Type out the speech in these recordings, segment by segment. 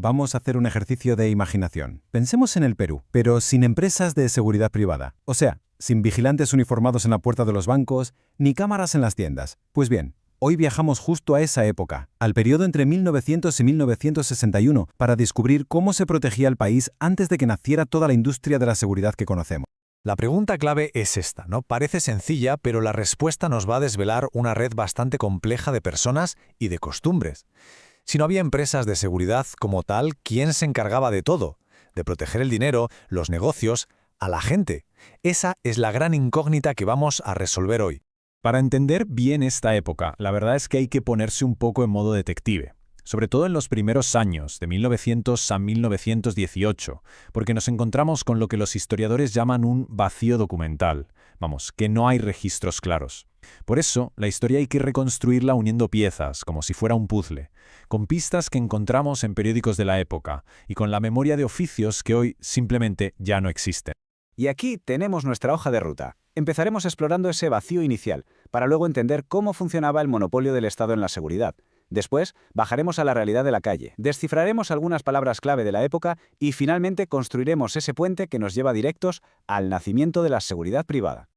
vamos a hacer un ejercicio de imaginación. Pensemos en el Perú, pero sin empresas de seguridad privada. O sea, sin vigilantes uniformados en la puerta de los bancos, ni cámaras en las tiendas. Pues bien, hoy viajamos justo a esa época, al periodo entre 1900 y 1961, para descubrir cómo se protegía el país antes de que naciera toda la industria de la seguridad que conocemos. La pregunta clave es esta, ¿no? Parece sencilla, pero la respuesta nos va a desvelar una red bastante compleja de personas y de costumbres. Si no había empresas de seguridad como tal, ¿quién se encargaba de todo? De proteger el dinero, los negocios, a la gente. Esa es la gran incógnita que vamos a resolver hoy. Para entender bien esta época, la verdad es que hay que ponerse un poco en modo detective, sobre todo en los primeros años, de 1900 a 1918, porque nos encontramos con lo que los historiadores llaman un vacío documental, vamos, que no hay registros claros. Por eso, la historia hay que reconstruirla uniendo piezas, como si fuera un puzzle, con pistas que encontramos en periódicos de la época y con la memoria de oficios que hoy simplemente ya no existen. Y aquí tenemos nuestra hoja de ruta. Empezaremos explorando ese vacío inicial, para luego entender cómo funcionaba el monopolio del Estado en la seguridad. Después, bajaremos a la realidad de la calle, descifraremos algunas palabras clave de la época y finalmente construiremos ese puente que nos lleva directos al nacimiento de la seguridad privada.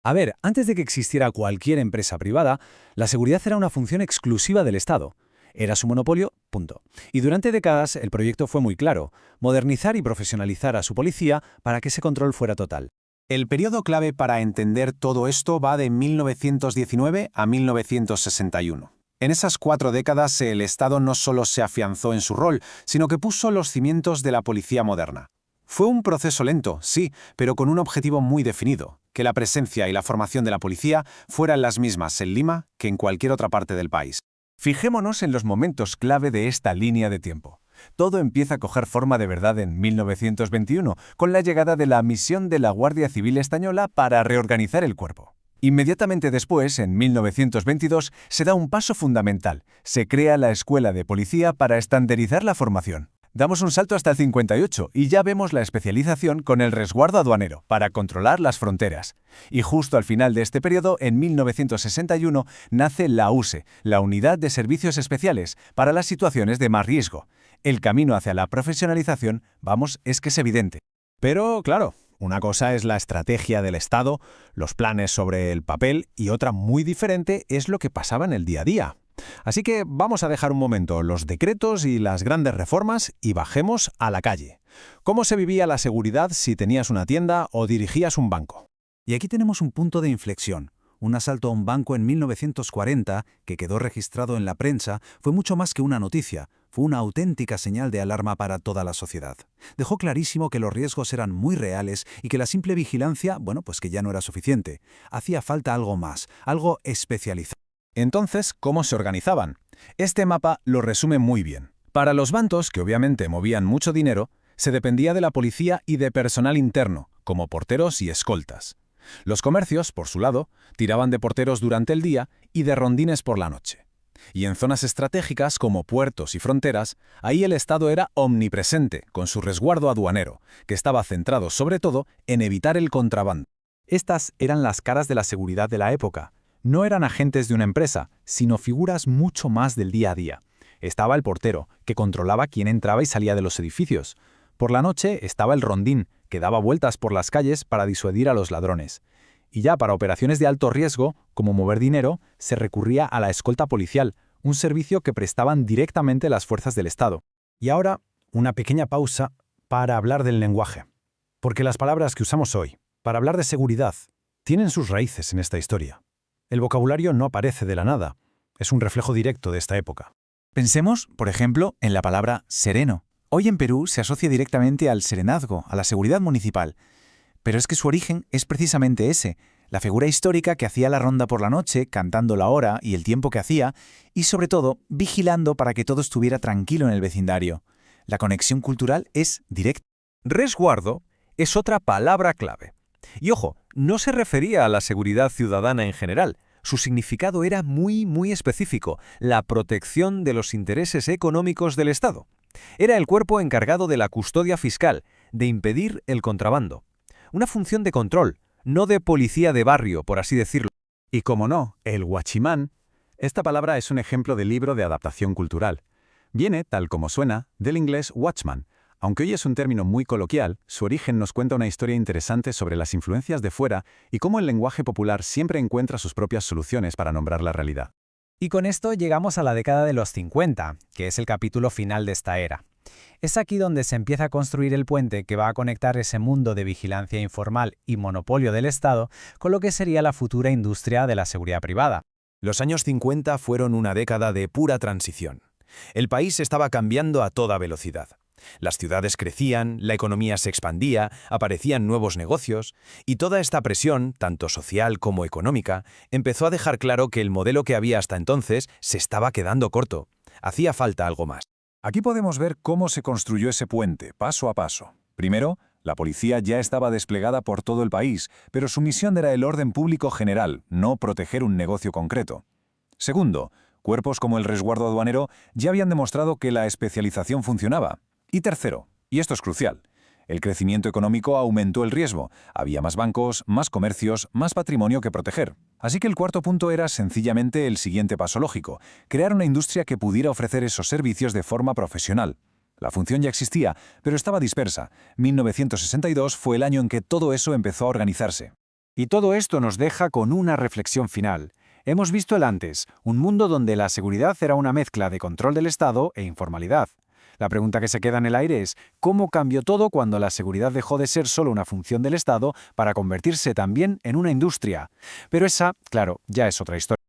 A ver, antes de que existiera cualquier empresa privada, la seguridad era una función exclusiva del Estado. Era su monopolio, punto. Y durante décadas el proyecto fue muy claro: modernizar y profesionalizar a su policía para que ese control fuera total. El periodo clave para entender todo esto va de 1919 a 1961. En esas 4 décadas el Estado no solo se afianzó en su rol, sino que puso los cimientos de la policía moderna. Fue un proceso lento, sí, pero con un objetivo muy definido: que la presencia y la formación de la policía fueran las mismas en Lima que en cualquier otra parte del país. Fijémonos en los momentos clave de esta línea de tiempo. Todo empieza a coger forma de verdad en 1921, con la llegada de la misión de la Guardia Civil Española para reorganizar el cuerpo. Inmediatamente después, en 1922, se da un paso fundamental: se crea la Escuela de Policía para estandarizar la formación. Damos un salto hasta el 58 y ya vemos la especialización con el resguardo aduanero para controlar las fronteras. Y justo al final de este periodo, en 1961, nace la USE, la Unidad de Servicios Especiales, para las situaciones de más riesgo. El camino hacia la profesionalización, vamos, es que es evidente. Pero, claro, una cosa es la estrategia del Estado, los planes sobre el papel, y otra muy diferente es lo que pasaba en el día a día. Así que vamos a dejar un momento los decretos y las grandes reformas y bajemos a la calle. ¿Cómo se vivía la seguridad si tenías una tienda o dirigías un banco? Y aquí tenemos un punto de inflexión. Un asalto a un banco en 1940, que quedó registrado en la prensa, fue mucho más que una noticia. Fue una auténtica señal de alarma para toda la sociedad. Dejó clarísimo que los riesgos eran muy reales y que la simple vigilancia, pues que ya no era suficiente. Hacía falta algo más, algo especializado. Entonces, ¿cómo se organizaban? Este mapa lo resume muy bien. Para los bandos, que obviamente movían mucho dinero, se dependía de la policía y de personal interno, como porteros y escoltas. Los comercios, por su lado, tiraban de porteros durante el día y de rondines por la noche. Y en zonas estratégicas como puertos y fronteras, ahí el Estado era omnipresente, con su resguardo aduanero, que estaba centrado sobre todo en evitar el contrabando. Estas eran las caras de la seguridad de la época. No eran agentes de una empresa, sino figuras mucho más del día a día. Estaba el portero, que controlaba quién entraba y salía de los edificios. Por la noche estaba el rondín, que daba vueltas por las calles para disuadir a los ladrones. Y ya para operaciones de alto riesgo, como mover dinero, se recurría a la escolta policial, un servicio que prestaban directamente las fuerzas del Estado. Y ahora, una pequeña pausa para hablar del lenguaje. Porque las palabras que usamos hoy, para hablar de seguridad, tienen sus raíces en esta historia. El vocabulario no aparece de la nada, es un reflejo directo de esta época. Pensemos, por ejemplo, en la palabra sereno. Hoy en Perú se asocia directamente al serenazgo, a la seguridad municipal. Pero es que su origen es precisamente ese, la figura histórica que hacía la ronda por la noche, cantando la hora y el tiempo que hacía, y sobre todo, vigilando para que todo estuviera tranquilo en el vecindario. La conexión cultural es directa. Resguardo es otra palabra clave. Y ojo, no se refería a la seguridad ciudadana en general. Su significado era muy específico: la protección de los intereses económicos del Estado. Era el cuerpo encargado de la custodia fiscal, de impedir el contrabando. Una función de control, no de policía de barrio, por así decirlo. Y como no, el guachimán. Esta palabra es un ejemplo de libro de adaptación cultural. Viene, tal como suena, del inglés watchman. Aunque hoy es un término muy coloquial, su origen nos cuenta una historia interesante sobre las influencias de fuera y cómo el lenguaje popular siempre encuentra sus propias soluciones para nombrar la realidad. Y con esto llegamos a la década de los 50, que es el capítulo final de esta era. Es aquí donde se empieza a construir el puente que va a conectar ese mundo de vigilancia informal y monopolio del Estado con lo que sería la futura industria de la seguridad privada. Los años 50 fueron una década de pura transición. El país estaba cambiando a toda velocidad. Las ciudades crecían, la economía se expandía, aparecían nuevos negocios, y toda esta presión, tanto social como económica, empezó a dejar claro que el modelo que había hasta entonces se estaba quedando corto. Hacía falta algo más. Aquí podemos ver cómo se construyó ese puente, paso a paso. Primero, la policía ya estaba desplegada por todo el país, pero su misión era el orden público general, no proteger un negocio concreto. Segundo, cuerpos como el resguardo aduanero ya habían demostrado que la especialización funcionaba. Y tercero, y esto es crucial, el crecimiento económico aumentó el riesgo. Había más bancos, más comercios, más patrimonio que proteger. Así que el cuarto punto era sencillamente el siguiente paso lógico, crear una industria que pudiera ofrecer esos servicios de forma profesional. La función ya existía, pero estaba dispersa. 1962 fue el año en que todo eso empezó a organizarse. Y todo esto nos deja con una reflexión final. Hemos visto el antes, un mundo donde la seguridad era una mezcla de control del Estado e informalidad. La pregunta que se queda en el aire es, ¿cómo cambió todo cuando la seguridad dejó de ser solo una función del Estado para convertirse también en una industria? Pero esa, claro, ya es otra historia.